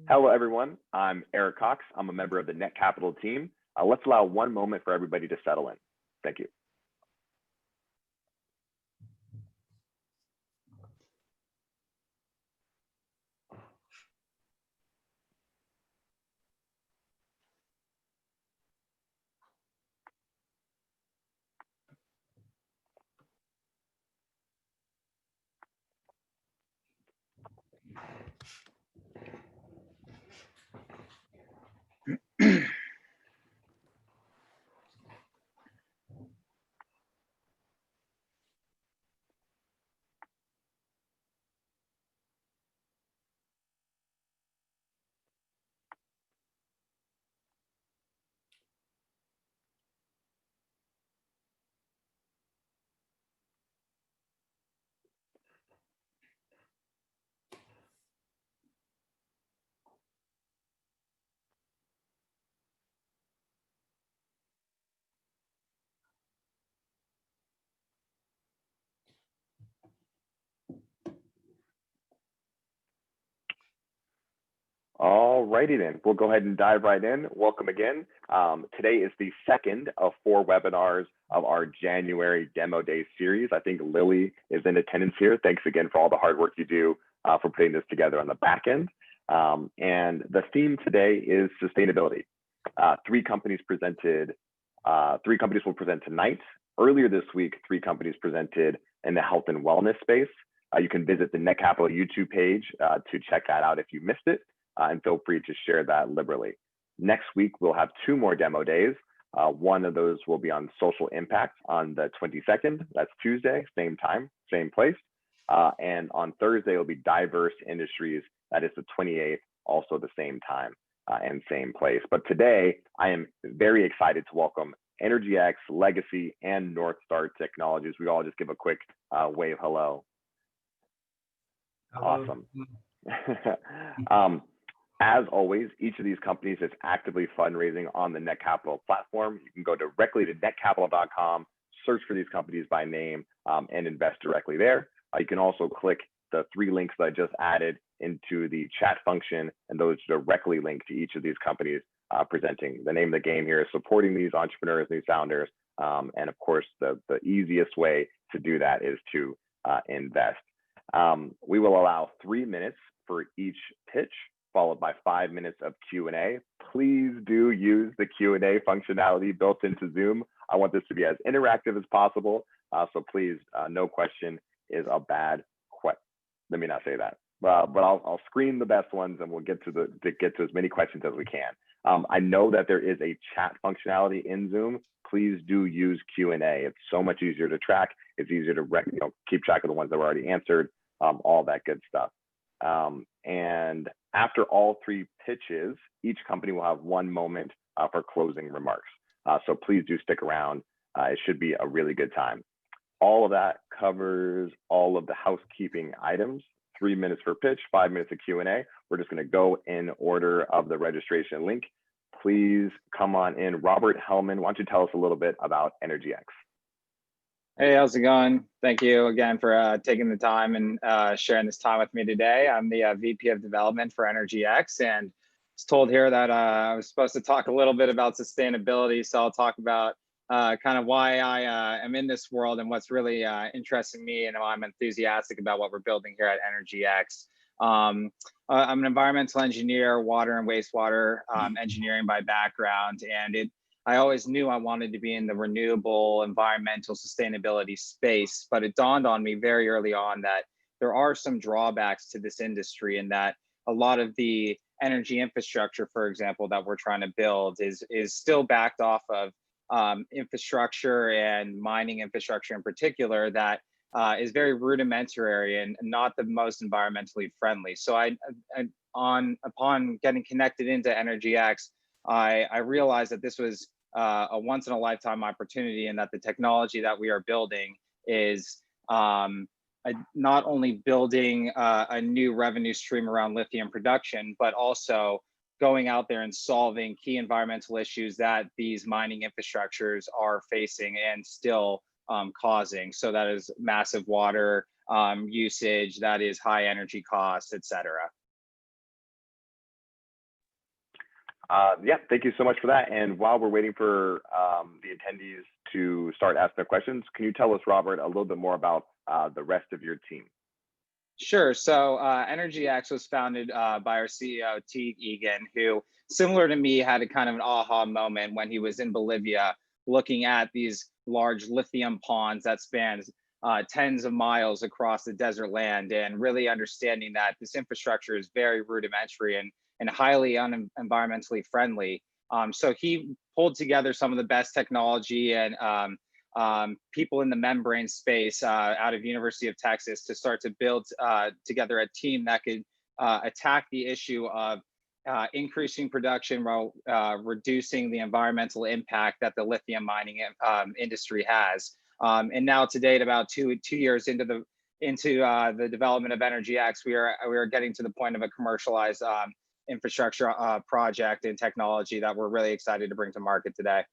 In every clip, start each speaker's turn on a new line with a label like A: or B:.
A: Hello, everyone. I'm Eric Cox. I'm a member of the Netcapital team. Let's allow one moment for everybody to settle in. Thank you. All righty then. We'll go ahead and dive right in. Welcome again. Today is the second of 4 webinars of our January Demo Day series. I think Lily is in attendance here. Thanks again for all the hard work you do for putting this together on the back end. And the theme today is sustainability. 3 companies presented. 3 companies will present tonight. Earlier this week, 3 companies presented in the health and wellness space. You can visit the Netcapital YouTube page to check that out if you missed it. And feel free to share that liberally. Next week, we'll have 2 more demo days. One of those will be on social impact on the 22nd. That's Tuesday, same time, same place. And on Thursday, it'll be diverse industries. That is the 28th, also the same time and same place. But today, I am very excited to welcome EnergyX, Legacy, and North Star Technologies. We all just give a quick wave hello. Hello. Awesome. As always, each of these companies is actively fundraising on the Netcapital platform. You can go directly to netcapital.com, search for these companies by name, and invest directly there. You can also click the 3 links that I just added into the chat function, and those directly link to each of these companies presenting. The name of the game here is supporting these entrepreneurs, these founders, and of course, the easiest way to do that is to invest. We will allow 3 minutes for each pitch, followed by 5 minutes of Q&A. Please do use the Q&A functionality built into Zoom. I want this to be as interactive as possible. So please, no question is a bad question. Let me not say that. But I'll screen the best ones and we'll get to as many questions as we can. I know that there is a chat functionality in Zoom. Please do use Q&A. It's so much easier to track. It's easier to keep track of the ones that were already answered, all that good stuff. And after all 3 pitches, each company will have 1 moment for closing remarks. So please do stick around. It should be a really good time. All of that covers all of the housekeeping items. 3 minutes for pitch, 5 minutes of Q&A. We're just going to go in order of the registration link. Please come on in. Robert Hellman, why don't you tell us a little bit about EnergyX?
B: Hey, how's it going? Thank you again for taking the time and sharing this time with me today. I'm the VP of Development for EnergyX, and I was told here that I was supposed to talk a little bit about sustainability, so I'll talk about kind of why I am in this world and what's really interesting me and why I'm enthusiastic about what we're building here at EnergyX. I'm an environmental engineer, water and wastewater engineering by background, and I always knew I wanted to be in the renewable, environmental, sustainability space, but it dawned on me very early on that there are some drawbacks to this industry, and that a lot of the energy infrastructure, for example, that we're trying to build is still backed off of infrastructure and mining infrastructure in particular that is very rudimentary and not the most environmentally friendly. So upon getting connected into EnergyX, I realized that this was a once in a lifetime opportunity, and that the technology that we are building is not only building a new revenue stream around lithium production, but also going out there and solving key environmental issues that these mining infrastructures are facing and still causing. So that is massive water usage, that is high energy costs, et cetera.
A: Yeah, thank you so much for that. And while we're waiting for the attendees to start asking their questions, can you tell us, Robert, a little bit more about the rest of your team?
B: Sure. So EnergyX was founded by our CEO, Teague Egan, who, similar to me, had a kind of an aha moment when he was in Bolivia looking at these large lithium ponds that span tens of miles across the desert land, and really understanding that this infrastructure is very rudimentary and highly environmentally friendly. So he pulled together some of the best technology and people in the membrane space out of University of Texas to start to build together a team that could attack the issue of increasing production while reducing the environmental impact that the lithium mining industry has. And now to date, about two years into the development of EnergyX, we are getting to the point of a commercialized infrastructure project and technology that we're really excited to bring to market today.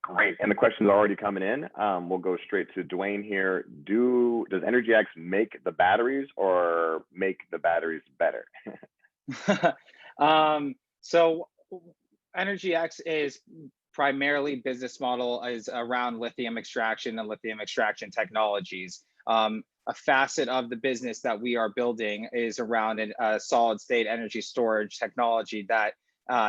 A: Great, and the questions are already coming in. We'll go straight to Dwayne here. Does EnergyX make the batteries or make the batteries better?
B: So EnergyX is primarily business model is around lithium extraction and lithium extraction technologies. A facet of the business that we are building is around a solid state energy storage technology that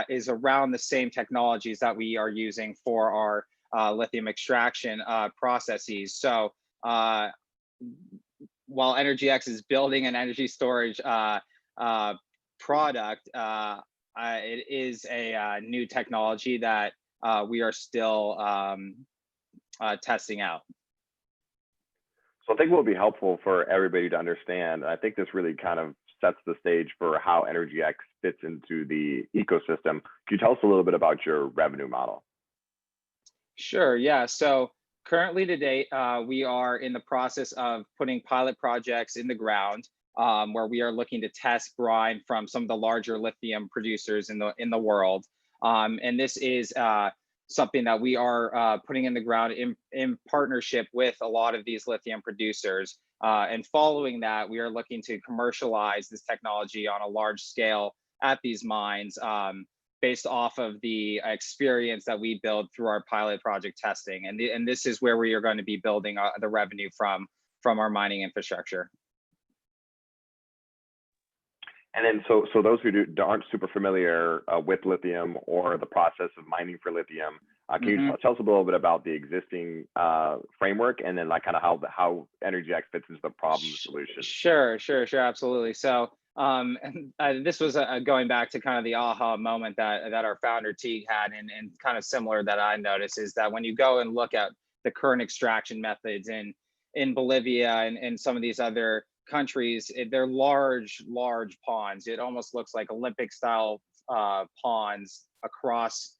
B: is around the same technologies that we are using for our lithium extraction processes. So while EnergyX is building an energy storage product, it is a new technology that we are still testing out.
A: So I think what will be helpful for everybody to understand, and I think this really kind of sets the stage for how EnergyX fits into the ecosystem. Can you tell us a little bit about your revenue model?
B: Sure, yeah. So currently to date, we are in the process of putting pilot projects in the ground where we are looking to test brine from some of the larger lithium producers in the world. And this is something that we are putting in the ground in partnership with a lot of these lithium producers. And following that, we are looking to commercialize this technology on a large scale at these mines based off of the experience that we build through our pilot project testing. And this is where we are going to be building the revenue from our mining infrastructure.
A: And then, so those who aren't super familiar with lithium or the process of mining for lithium, can you tell us a little bit about the existing framework and then like kind of how EnergyX fits into the problem solution?
B: Sure, absolutely. So this was going back to kind of the aha moment that our founder Teague had, and kind of similar that I noticed is that when you go and look at the current extraction methods in Bolivia and some of these other countries, they're large ponds. It almost looks like Olympic style ponds across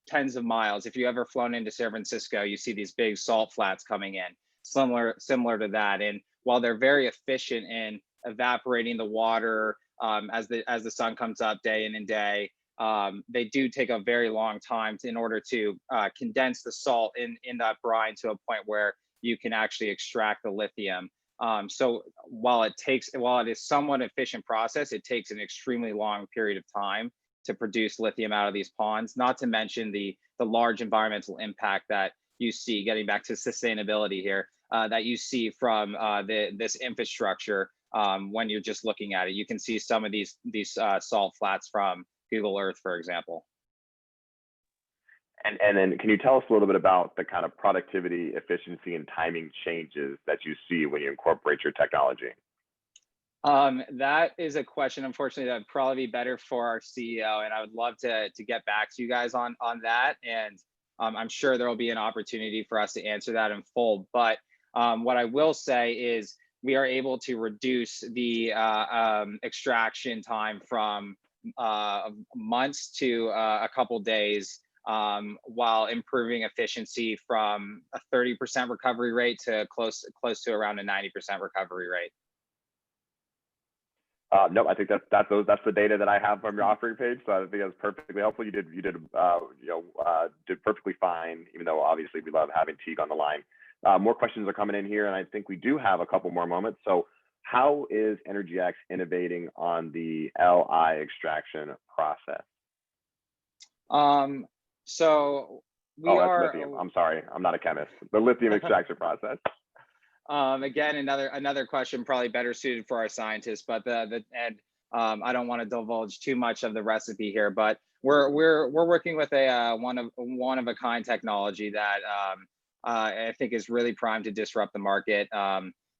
B: tens of miles. If you ever flown into San Francisco, you see these big salt flats coming in, similar to that. And while they're very efficient in evaporating the water as the sun comes up day in and day, they do take a very long time in order to condense the salt in that brine to a point where you can actually extract the lithium. So while it is somewhat efficient process, it takes an extremely long period of time to produce lithium out of these ponds, not to mention the large environmental impact that you see, getting back to sustainability here, that you see from this infrastructure when you're just looking at it. You can see some of these salt flats from Google Earth, for example.
A: And then can you tell us a little bit about the kind of productivity, efficiency, and timing changes that you see when you incorporate your technology?
B: That is a question, unfortunately, that would probably be better for our CEO, and I would love to get back to you guys on that. And I'm sure there will be an opportunity for us to answer that in full. But what I will say is we are able to reduce the extraction time from months to a couple days, while improving efficiency from a 30% recovery rate to close to around a 90% recovery rate.
A: No, I think that's the data that I have from your offering page. So I think that's perfectly helpful. You did perfectly fine, even though obviously we love having Teague on the line. More questions are coming in here, and I think we do have a couple more moments. So how is EnergyX innovating on the LI extraction process?
B: So we
A: Oh, that's
B: are.
A: lithium. I'm sorry, I'm not a chemist. The lithium extraction process.
B: Again, another question probably better suited for our scientists, but I don't want to divulge too much of the recipe here, but we're working with a one of a kind technology that I think is really primed to disrupt the market.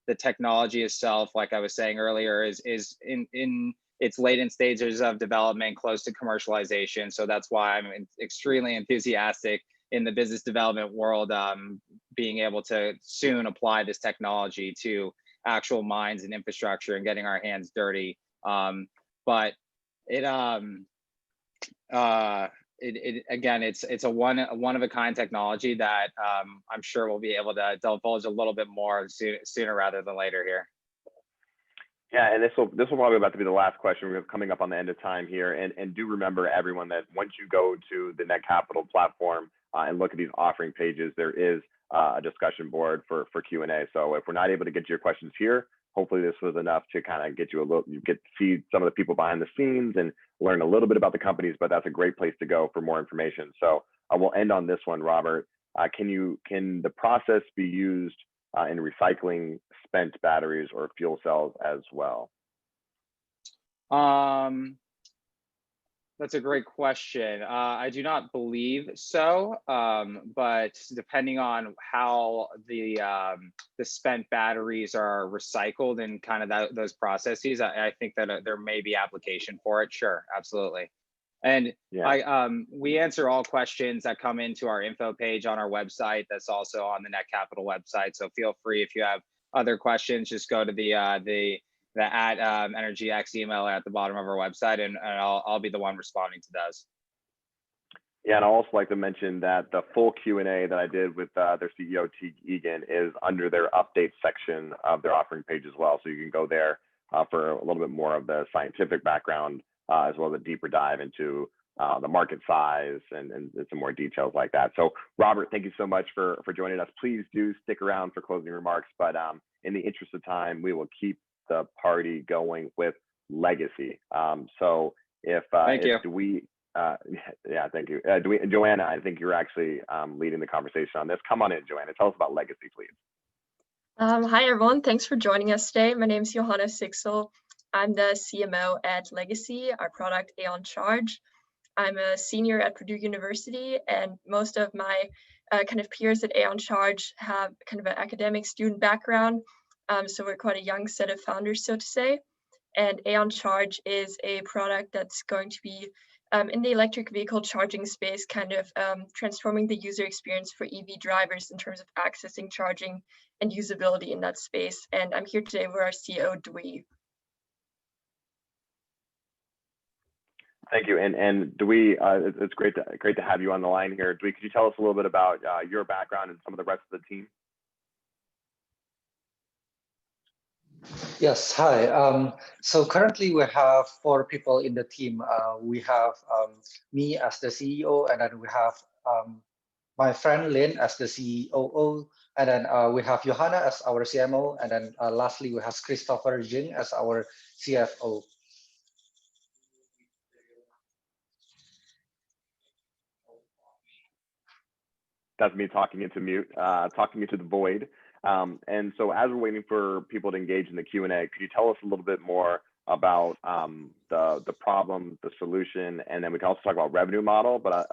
B: The technology itself, like I was saying earlier, is in its latent stages of development, close to commercialization. So that's why I'm extremely enthusiastic in the business development world, being able to soon apply this technology to actual mines and infrastructure and getting our hands dirty. But again, it's a one of a kind technology that I'm sure we'll be able to divulge a little bit more sooner rather than later here.
A: Yeah, and this will probably about to be the last question. We're coming up on the end of time here, and do remember everyone that once you go to the Netcapital platform and look at these offering pages, there is a discussion board for Q&A. So if we're not able to get to your questions here, hopefully this was enough to kind of get you get to see some of the people behind the scenes and learn a little bit about the companies. But that's a great place to go for more information. So we'll end on this one, Robert. Can the process be used in recycling spent batteries or fuel cells as well?
B: That's a great question. I do not believe so, but depending on how the spent batteries are recycled and kind of those processes, I think that there may be application for it. Sure, absolutely. And yeah. We answer all questions that come into our info page on our website. That's also on the Netcapital website. So feel free, if you have other questions, just go to the @EnergyX email at the bottom of our website, and I'll be the one responding to those.
A: Yeah, and I'd also like to mention that the full Q&A that I did with their CEO, Teague Egan, is under their update section of their offering page as well. So you can go there for a little bit more of the scientific background, as well as a deeper dive into the market size and some more details like that. So Robert, thank you so much for joining us. Please do stick around for closing remarks, but in the interest of time, we will keep the party going with legacy. So if
B: thank you.
A: Yeah, thank you. Joanna, I think you're actually leading the conversation on this. Come on in, Joanna. Tell us about legacy, please.
C: Hi, everyone. Thanks for joining us today. My name is Johanna Sixel. I'm the CMO at Legacy, our product Aeon Charge. I'm a senior at Purdue University, and most of my kind of peers at Aeon Charge have kind of an academic student background. So we're quite a young set of founders, so to say. And Aeon Charge is a product that's going to be in the electric vehicle charging space, kind of transforming the user experience for EV drivers in terms of accessing charging and usability in that space. And I'm here today with our CEO, Dewey.
A: Thank you, and Dewey, it's great to have you on the line here. Dewey, could you tell us a little bit about your background and some of the rest of the team?
D: Yes, hi. So currently we have 4 people in the team. We have me as the CEO, and then we have my friend Lynn as the COO, and then we have Johanna as our CMO, and then lastly we have Christopher Jing as our CFO.
A: That's me talking into mute, talking into the void. And so as we're waiting for people to engage in the Q&A, could you tell us a little bit more about the problem, the solution, and then we can also talk about revenue model, but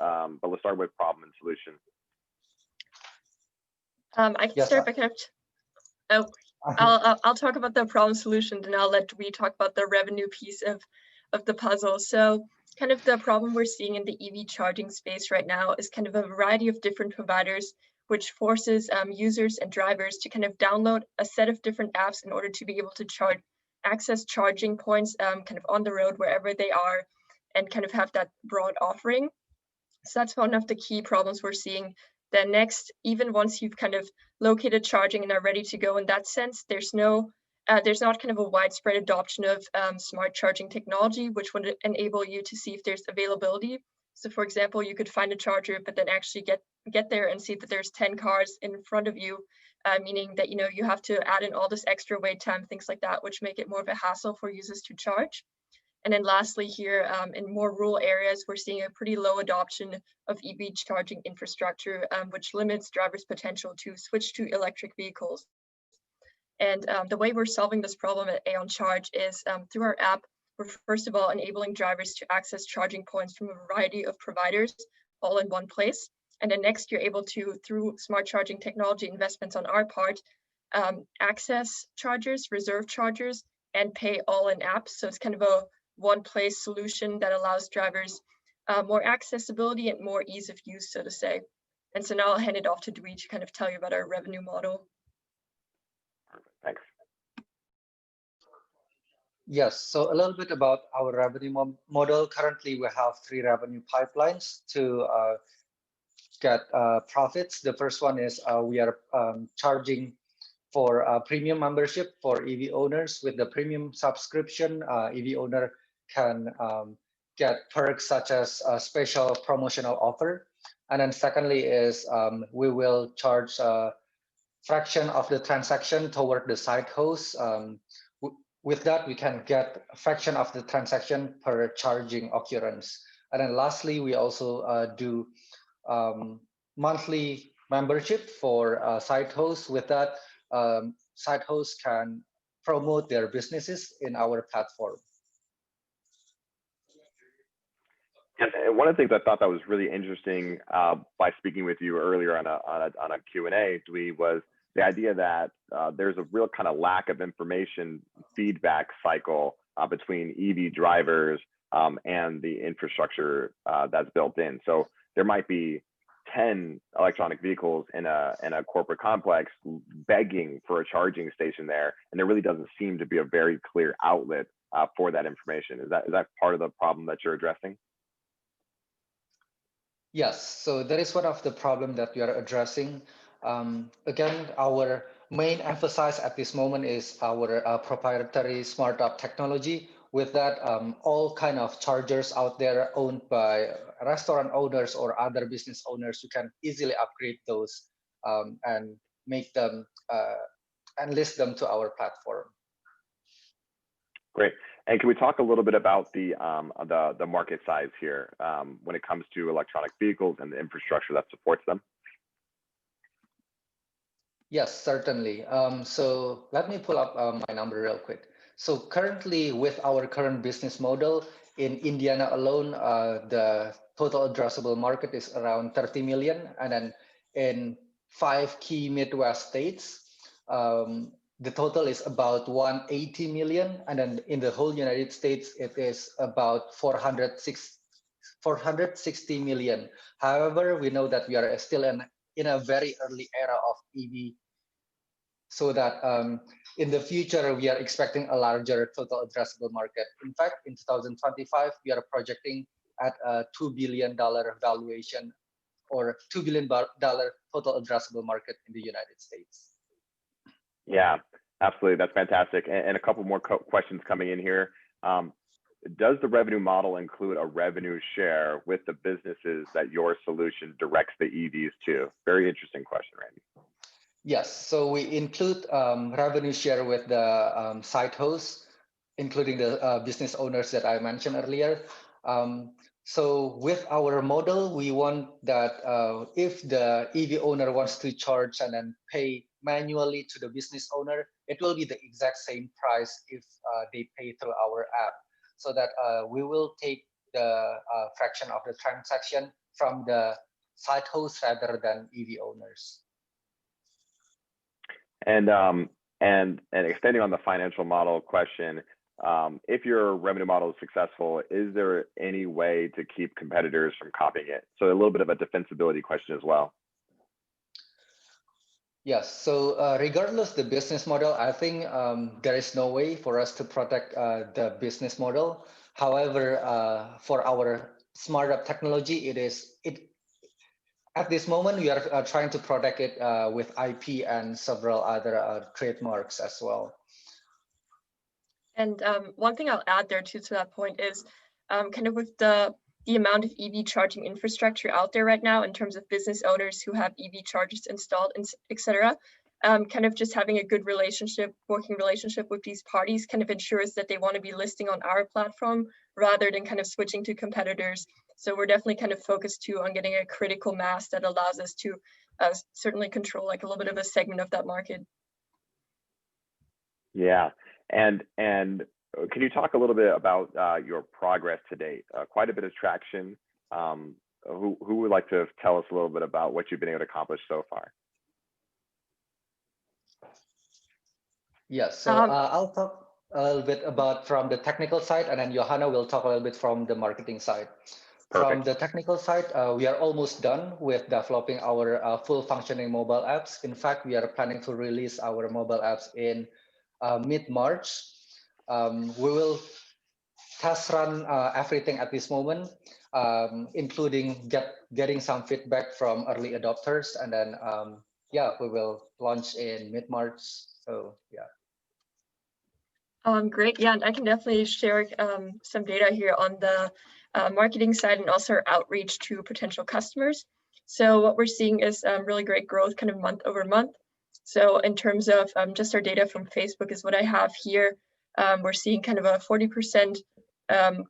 A: let's start with problem and solution.
C: I can start by kind of, I'll talk about the problem solution, and I'll let Dewey talk about the revenue piece of the puzzle. So kind of the problem we're seeing in the EV charging space right now is kind of a variety of different providers, which forces users and drivers to kind of download a set of different apps in order to be able to access charging points kind of on the road wherever they are, and kind of have that broad offering. So that's one of the key problems we're seeing. Then next, even once you've kind of located charging and are ready to go in that sense, there's not kind of a widespread adoption of smart charging technology, which would enable you to see if there's availability. So for example, you could find a charger, but then actually get there and see that there's 10 cars in front of you meaning that you have to add in all this extra wait time, things like that, which make it more of a hassle for users to charge. And then lastly here, in more rural areas, we're seeing a pretty low adoption of EV charging infrastructure, which limits drivers' potential to switch to electric vehicles. And the way we're solving this problem at Aeon Charge is through our app. We're first of all enabling drivers to access charging points from a variety of providers all in one place. And then next, you're able to, through smart charging technology investments on our part, access chargers, reserve chargers, and pay all in apps. So it's kind of a one-place solution that allows drivers more accessibility and more ease of use, so to say. And so now I'll hand it off to Dewey to kind of tell you about our revenue model.
A: Thanks.
D: Yes, so a little bit about our revenue model. Currently, we have 3 revenue pipelines to get profits. The first one is we are charging for premium membership for EV owners. With the premium subscription, EV owner can get perks such as a special promotional offer. And then secondly is we will charge a fraction of the transaction toward the site host. With that, we can get a fraction of the transaction per charging occurrence. And then lastly, we also do monthly membership for site hosts. With that, site hosts can promote their businesses in our platform.
A: And one of the things I thought that was really interesting by speaking with you earlier on a Q&A, Dewey, was the idea that there's a real kind of lack of information feedback cycle between EV drivers and the infrastructure that's built in. So there might be 10 electronic vehicles in a corporate complex begging for a charging station there, and there really doesn't seem to be a very clear outlet for that information. Is that part of the problem that you're addressing?
D: Yes, so that is one of the problems that we are addressing. Again, our main emphasis at this moment is our proprietary smart app technology. With that, all kind of chargers out there owned by restaurant owners or other business owners, you can easily upgrade those and make them and list them to our platform.
A: Great. And can we talk a little bit about the market size here when it comes to electronic vehicles and the infrastructure that supports them?
D: Yes, certainly. So let me pull up my number real quick. So currently, with our current business model in Indiana alone, the total addressable market is around 30 million. And then in 5 key Midwest states, the total is about 180 million. And then in the whole United States, it is about 460 million. However, we know that we are still in a very early era of EV, so that in the future, we are expecting a larger total addressable market. In fact, in 2025, we are projecting at a $2 billion valuation or $2 billion total addressable market in the United States.
A: Yeah, absolutely. That's fantastic. And a couple more questions coming in here. Does the revenue model include a revenue share with the businesses that your solution directs the EVs to? Very interesting question, Randy.
D: Yes, so we include revenue share with the site hosts, including the business owners that I mentioned earlier. So with our model, we want that if the EV owner wants to charge and then pay manually to the business owner, it will be the exact same price if they pay through our app. So that we will take the fraction of the transaction from the site hosts rather than EV owners.
A: And extending on the financial model question, if your revenue model is successful, is there any way to keep competitors from copying it? So a little bit of a defensibility question as well.
D: Yes, so regardless the business model, I think there is no way for us to protect the business model. However, for our smart app technology, at this moment, we are trying to protect it with IP and several other trademarks as well.
C: And one thing I'll add there too to that point is kind of with the amount of EV charging infrastructure out there right now in terms of business owners who have EV chargers installed, etc. kind of just having a good working relationship with these parties kind of ensures that they want to be listing on our platform rather than kind of switching to competitors. So we're definitely kind of focused too on getting a critical mass that allows us to certainly control like a little bit of a segment of that market.
A: Yeah, and can you talk a little bit about your progress to date? Quite a bit of traction. Who would like to tell us a little bit about what you've been able to accomplish so far?
D: Yes, so I'll talk a little bit about from the technical side, and then Johanna will talk a little bit from the marketing side.
A: Perfect.
D: From the technical side, we are almost done with developing our full functioning mobile apps. In fact, we are planning to release our mobile apps in mid-March. We will test run everything at this moment, including getting some feedback from early adopters, and then yeah, we will launch in mid-March. So yeah.
C: Great. Yeah, and I can definitely share some data here on the marketing side and also our outreach to potential customers. So what we're seeing is really great growth kind of month over month. So in terms of just our data from Facebook is what I have here. We're seeing kind of a 40%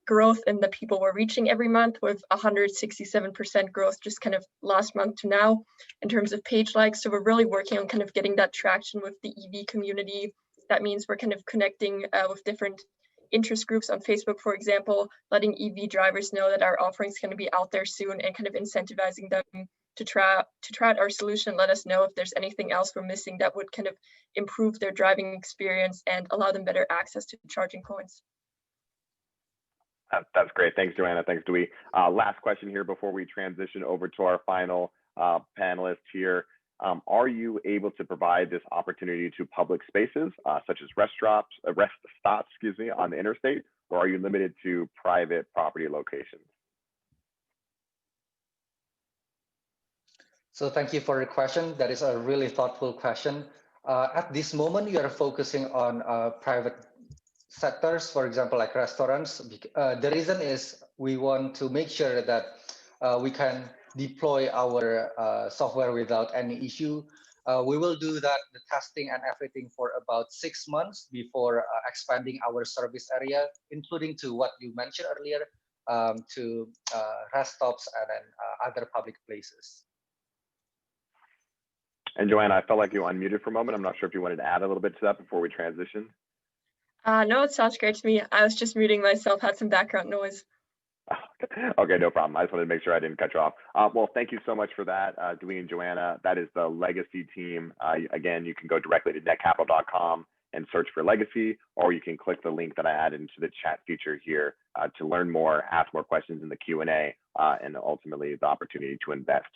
C: growth in the people we're reaching every month, with 167% growth just kind of last month to now in terms of page likes. So we're really working on kind of getting that traction with the EV community. That means we're kind of connecting with different interest groups on Facebook, for example, letting EV drivers know that our offering is going to be out there soon and kind of incentivizing them to try out our solution. Let us know if there's anything else we're missing that would kind of improve their driving experience and allow them better access to charging points.
A: That's great. Thanks, Joanna. Thanks, Dewey. Last question here before we transition over to our final panelist here. Are you able to provide this opportunity to public spaces, such as rest stops, on the interstate, or are you limited to private property locations?
D: So thank you for the question. That is a really thoughtful question. At this moment, we are focusing on private sectors, for example, like restaurants. The reason is we want to make sure that we can deploy our software without any issue. We will do that, the testing and everything, for about 6 months before expanding our service area, including to what you mentioned earlier, to rest stops and then other public places.
A: And Joanna, I felt like you unmuted for a moment. I'm not sure if you wanted to add a little bit to that before we transition.
C: No, it sounds great to me. I was just muting myself, had some background noise.
A: Okay, no problem. I just wanted to make sure I didn't cut you off. Well, thank you so much for that, Dewey and Joanna. That is the Legacy team. Again, you can go directly to netcapital.com and search for Legacy, or you can click the link that I added into the chat feature here to learn more, ask more questions in the Q&A, and ultimately the opportunity to invest.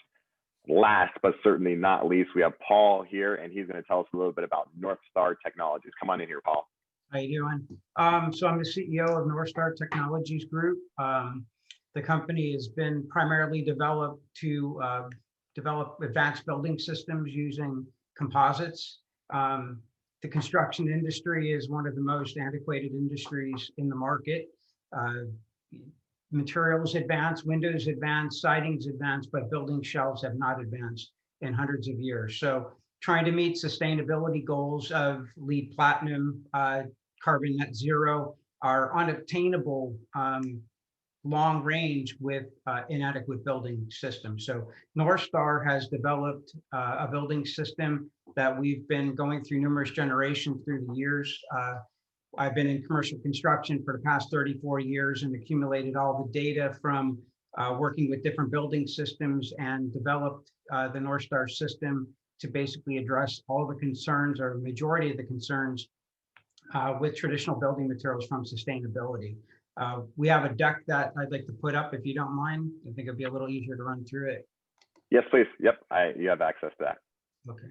A: Last but certainly not least, we have Paul here, and he's going to tell us a little bit about North Star Technologies. Come on in here, Paul.
E: How you doing? So I'm the CEO of North Star Technologies Group. The company has been primarily developed to develop advanced building systems using composites. The construction industry is one of the most antiquated industries in the market. Materials advance, windows advance, sidings advance, but building shells have not advanced in hundreds of years. So trying to meet sustainability goals of LEED Platinum, carbon net zero are unattainable long range with inadequate building systems. So North Star has developed a building system that we've been going through numerous generations through the years. I've been in commercial construction for the past 34 years and accumulated all the data from working with different building systems and developed the North Star system to basically address all the concerns, or the majority of the concerns, with traditional building materials from sustainability. We have a deck that I'd like to put up if you don't mind. I think it'd be a little easier to run through it.
A: Yes, please. Yep, you have access to that.
E: Okay.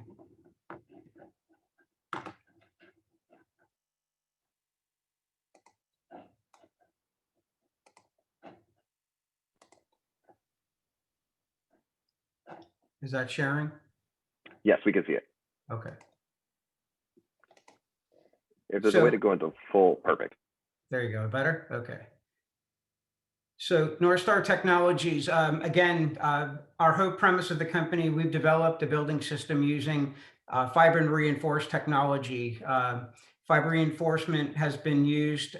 E: Is that sharing?
A: Yes, we can see it.
E: Okay.
A: If there's a way to go into full, perfect.
E: There you go. Better? Okay. So North Star Technologies, again, our whole premise of the company, we've developed a building system using fiber and reinforced technology. Fiber reinforcement has been used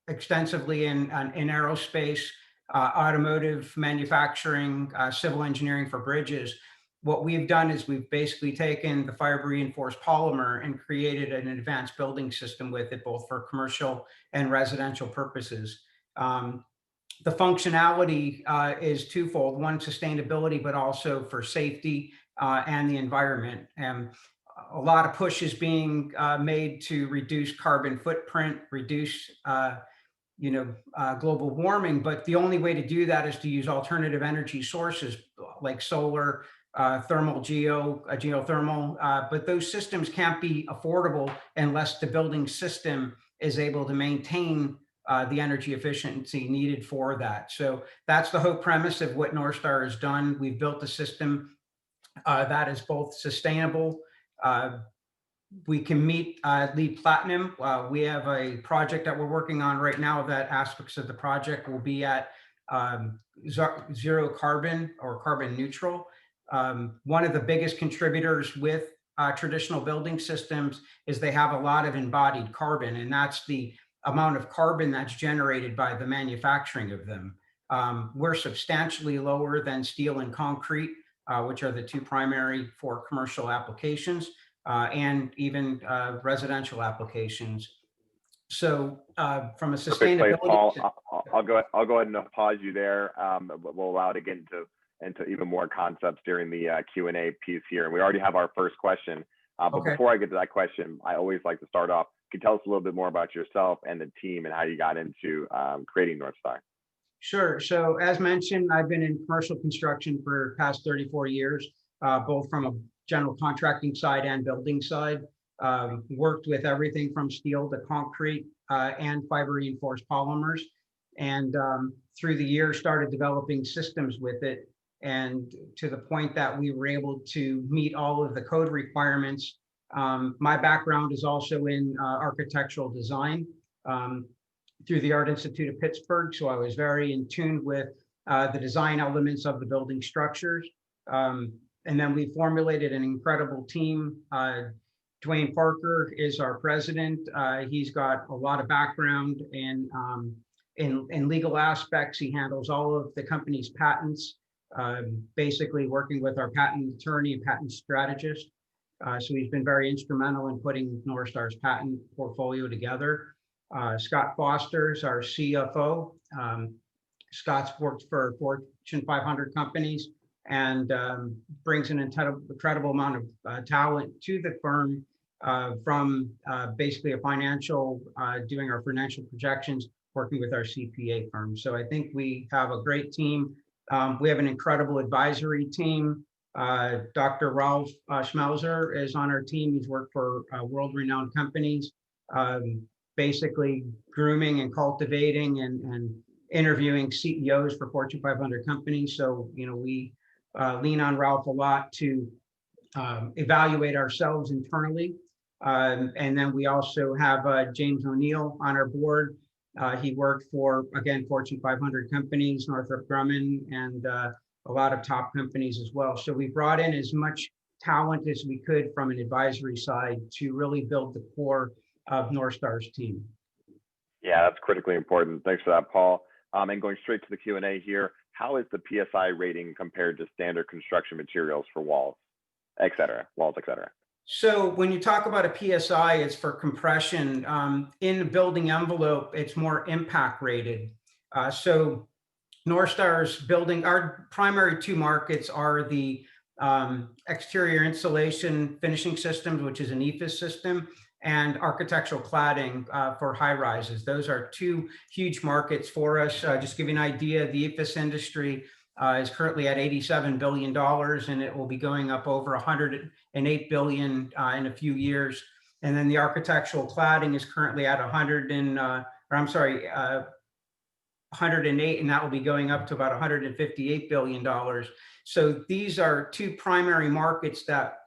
E: extensively in aerospace, automotive manufacturing, civil engineering for bridges. What we've done is we've basically taken the fiber reinforced polymer and created an advanced building system with it, both for commercial and residential purposes. The functionality is twofold: one, sustainability, but also for safety and the environment. And a lot of push is being made to reduce carbon footprint, reduce global warming, but the only way to do that is to use alternative energy sources like solar, thermal, geothermal, but those systems can't be affordable unless the building system is able to maintain the energy efficiency needed for that. So that's the whole premise of what Northstar has done. We've built a system that is both sustainable. We can meet LEED Platinum. We have a project that we're working on right now that aspects of the project will be at zero carbon or carbon neutral. One of the biggest contributors with traditional building systems is they have a lot of embodied carbon, and that's the amount of carbon that's generated by the manufacturing of them. We're substantially lower than steel and concrete, which are the two primary for commercial applications, and even residential applications. So from a sustainability,
A: Paul, I'll go ahead and pause you there. We'll allow to get into even more concepts during the Q&A piece here. And we already have our first question. But
E: Okay.
A: Before I get to that question, I always like to start off. Can you tell us a little bit more about yourself and the team and how you got into creating Northstar?
E: Sure. So as mentioned, I've been in commercial construction for the past 34 years, both from a general contracting side and building side. Worked with everything from steel to concrete and fiber reinforced polymers. And through the years, started developing systems with it. And to the point that we were able to meet all of the code requirements. My background is also in architectural design. Through the Art Institute of Pittsburgh. So I was very in tune with the design elements of the building structures. And then we formulated an incredible team. Dwayne Parker is our president. He's got a lot of background in legal aspects. He handles all of the company's patents, basically working with our patent attorney and patent strategist. So he's been very instrumental in putting Northstar's patent portfolio together. Scott Foster's our CFO. Scott's worked for Fortune 500 companies and brings an incredible amount of talent to the firm from basically a financial, doing our financial projections, working with our CPA firm. So I think we have a great team. We have an incredible advisory team. Dr. Ralph Schmelzer is on our team. He's worked for world-renowned companies. Basically grooming and cultivating and interviewing CEOs for Fortune 500 companies. So, we lean on Ralph a lot to evaluate ourselves internally. And then we also have James O'Neill on our board. He worked for, again, Fortune 500 companies, Northrop Grumman, and a lot of top companies as well. So we brought in as much talent as we could from an advisory side to really build the core of Northstar's team.
A: Yeah, that's critically important. Thanks for that, Paul. And going straight to the Q&A here, how is the PSI rating compared to standard construction materials for walls, et cetera?
E: So when you talk about a PSI, it's for compression. In the building envelope, it's more impact rated. So Northstar's building, our primary two markets are the exterior insulation finishing systems, which is an EFIS system, and architectural cladding for high rises. Those are two huge markets for us. Just to give you an idea, the EFIS industry is currently at $87 billion, and it will be going up over $108 billion in a few years. And then the architectural cladding is currently at 108, and that will be going up to about $158 billion. So these are two primary markets that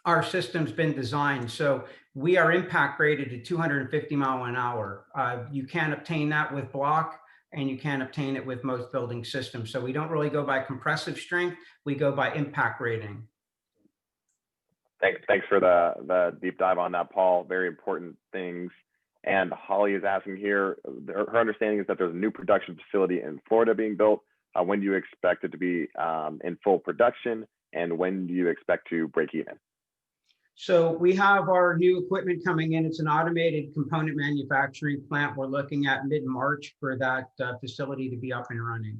E: our system's been designed. So we are impact rated at 250 mile an hour. You can't obtain that with block, and you can't obtain it with most building systems. So we don't really go by compressive strength, we go by impact rating.
A: Thanks for the deep dive on that, Paul. Very important things. And Holly is asking here, her understanding is that there's a new production facility in Florida being built. When do you expect it to be in full production? And when do you expect to break even?
E: So we have our new equipment coming in. It's an automated component manufacturing plant. We're looking at mid-March for that facility to be up and running.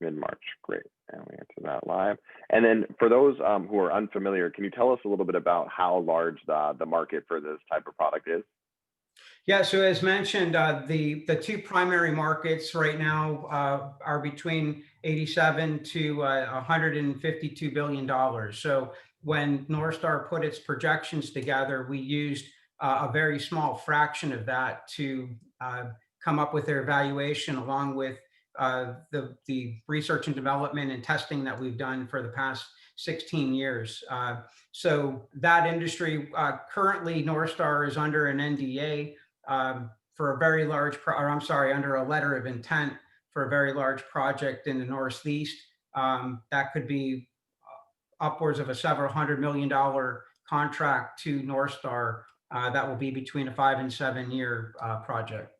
A: Mid-March, great. And we answer that live. And then for those who are unfamiliar, can you tell us a little bit about how large the market for this type of product is?
E: Yeah, so as mentioned, the two primary markets right now are between 87 to 152 billion dollars. So when Northstar put its projections together, we used a very small fraction of that to come up with their valuation, along with the research and development and testing that we've done for the past 16 years. So that industry, currently Northstar is under an NDA for a very large, under a letter of intent for a very large project in the Northeast. That could be upwards of a several $100 million contract to Northstar. That will be between a 5 and 7 year project.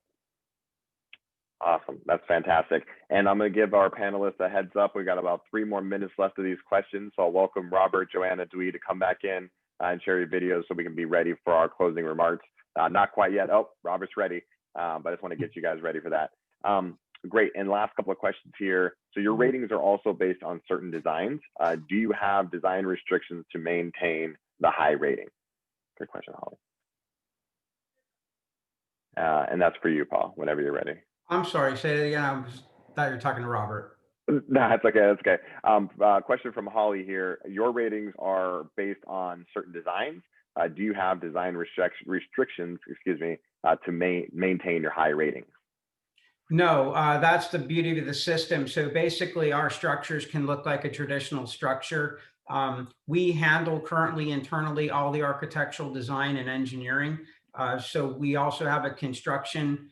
A: Awesome, that's fantastic. And I'm gonna give our panelists a heads up. We got about 3 more minutes left of these questions. So I'll welcome Robert, Joanna, Dewey to come back in and share your videos so we can be ready for our closing remarks. Not quite yet. Oh, Robert's ready, but I just want to get you guys ready for that. Great. And last couple of questions here. So your ratings are also based on certain designs. Do you have design restrictions to maintain the high rating? Good question, Holly. And that's for you, Paul, whenever you're ready.
E: I'm sorry, say it again. I thought you were talking to Robert.
A: No, that's okay. That's okay. Question from Holly here. Your ratings are based on certain designs. Do you have design restrictions, excuse me, to maintain your high ratings?
E: No, that's the beauty of the system. So basically our structures can look like a traditional structure. We handle currently internally all the architectural design and engineering. So we also have a construction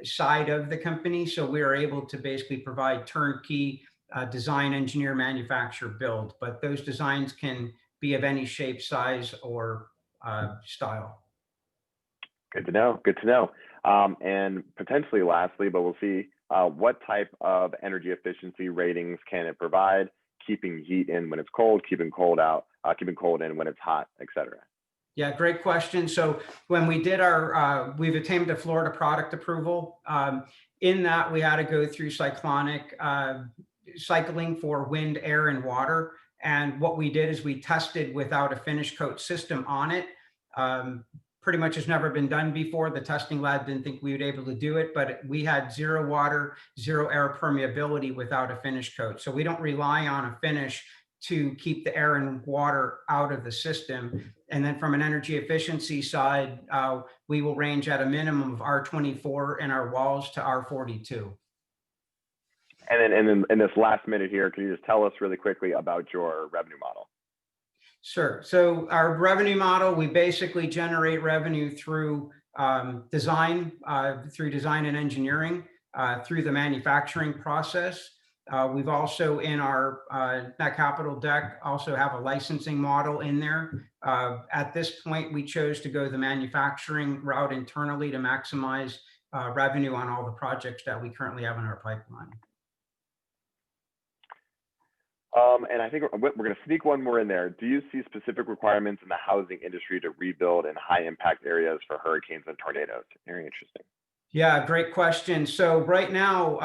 E: side of the company. So we are able to basically provide turnkey design, engineer, manufacture, build, but those designs can be of any shape, size, or style.
A: Good to know. Good to know. And potentially lastly, but we'll see, what type of energy efficiency ratings can it provide? Keeping heat in when it's cold, keeping cold out, keeping cold in when it's hot, etc.
E: Yeah, great question. So when we did our, we've attained the Florida product approval. In that, we had to go through cyclonic cycling for wind, air, and water. And what we did is we tested without a finish coat system on it. Pretty much has never been done before. The testing lab didn't think we would be able to do it, but we had 0 water, 0 air permeability without a finish coat. So we don't rely on a finish to keep the air and water out of the system. And then from an energy efficiency side, we will range at a minimum of R24 in our walls to R42.
A: And then in this last minute here, can you just tell us really quickly about your revenue model?
E: Sure. So our revenue model, we basically generate revenue through design and engineering, through the manufacturing process. We've also in our Netcapital deck also have a licensing model in there. At this point, we chose to go the manufacturing route internally to maximize revenue on all the projects that we currently have in our pipeline.
A: And I think we're going to sneak one more in there. Do you see specific requirements in the housing industry to rebuild in high impact areas for hurricanes and tornadoes? Very interesting.
E: Yeah, great question. So right now,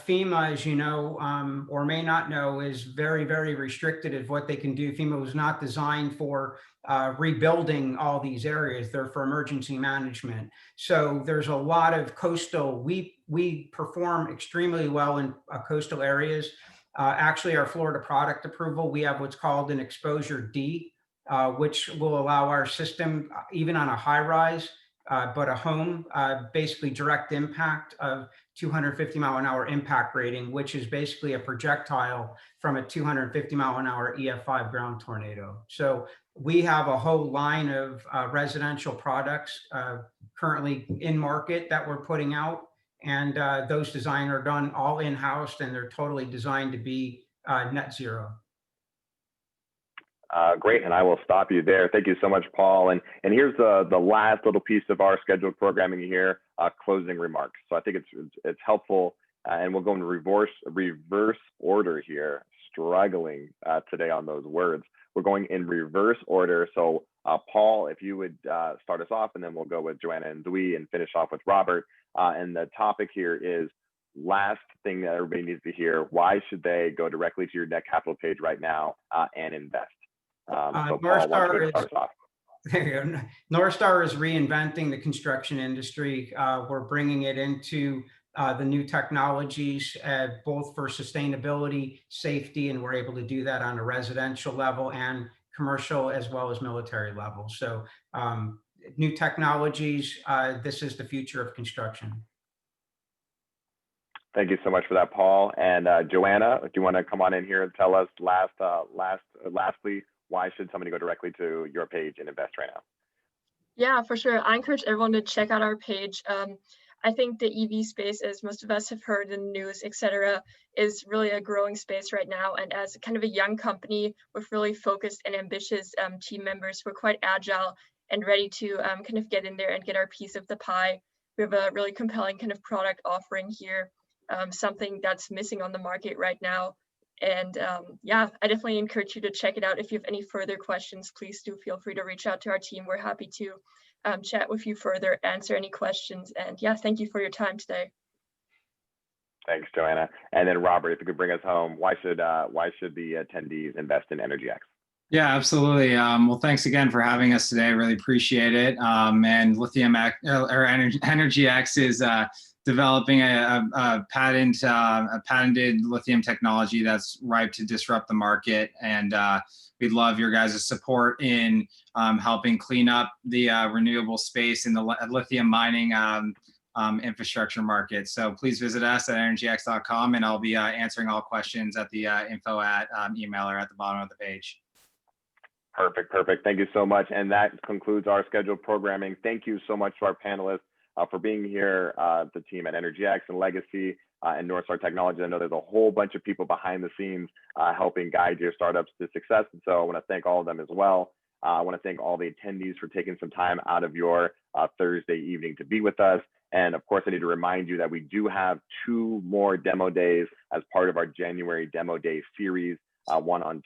E: FEMA, as you know, or may not know, is very, very restricted at what they can do. FEMA was not designed for rebuilding all these areas. They're for emergency management. So there's a lot of coastal, we perform extremely well in coastal areas. Actually, our Florida product approval, we have what's called an exposure D, which will allow our system, even on a high rise, but a home, basically direct impact of 250 mile an hour impact rating, which is basically a projectile from a 250 mile an hour EF5 ground tornado. So we have a whole line of residential products currently in market that we're putting out. And those designs are done all in-house, and they're totally designed to be net zero.
A: Great, and I will stop you there. Thank you so much, Paul. And here's the last little piece of our scheduled programming here, closing remarks. So I think it's helpful, and we'll go in reverse order here. Struggling today on those words. We're going in reverse order. So Paul, if you would start us off, and then we'll go with Joanna and Dewey and finish off with Robert. And the topic here is last thing that everybody needs to hear. Why should they go directly to your Netcapital page right now and invest? So Paul, why don't you start us off?
E: There you go. North Star is reinventing the construction industry. We're bringing it into the new technologies, both for sustainability, safety, and we're able to do that on a residential level and commercial as well as military level. So new technologies, this is the future of construction.
A: Thank you so much for that, Paul. And Joanna, do you want to come on in here and tell us lastly, why should somebody go directly to your page and invest right now?
C: Yeah, for sure. I encourage everyone to check out our page. I think the EV space, as most of us have heard in the news, etc., is really a growing space right now. And as kind of a young company with really focused and ambitious team members, we're quite agile and ready to kind of get in there and get our piece of the pie. We have a really compelling kind of product offering here, something that's missing on the market right now. And yeah, I definitely encourage you to check it out. If you have any further questions, please do feel free to reach out to our team. We're happy to chat with you further, answer any questions. And yeah, thank you for your time today.
A: Thanks, Joanna. And then Robert, if you could bring us home, why should the attendees invest in EnergyX?
F: Yeah, absolutely. Well, thanks again for having us today. I really appreciate it. And EnergyX is developing a patented lithium technology that's ripe to disrupt the market. And we'd love your guys' support in helping clean up the renewable space in the lithium mining infrastructure market. So please visit us at energyx.com, and I'll be answering all questions at the info email or at the bottom of the page.
A: Perfect. Thank you so much. And that concludes our scheduled programming. Thank you so much to our panelists for being here, the team at EnergyX and Legacy and North Star Technologies. I know there's a whole bunch of people behind the scenes helping guide your startups to success. And so I want to thank all of them as well. I want to thank all the attendees for taking some time out of your Thursday evening to be with us. And of course, I need to remind you that we do have 2 more demo days as part of our January Demo Day series. One on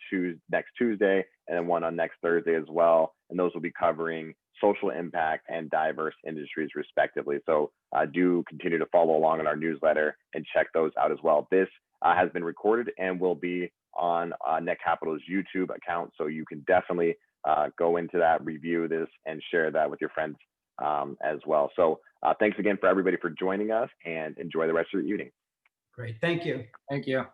A: next Tuesday and then one on next Thursday as well. And those will be covering social impact and diverse industries respectively. So do continue to follow along in our newsletter and check those out as well. This has been recorded and will be on Netcapital's YouTube account. So you can definitely go into that, review this, and share that with your friends as well. So thanks again for everybody for joining us, and enjoy the rest of the evening.
E: Great, thank you.
F: Thank you.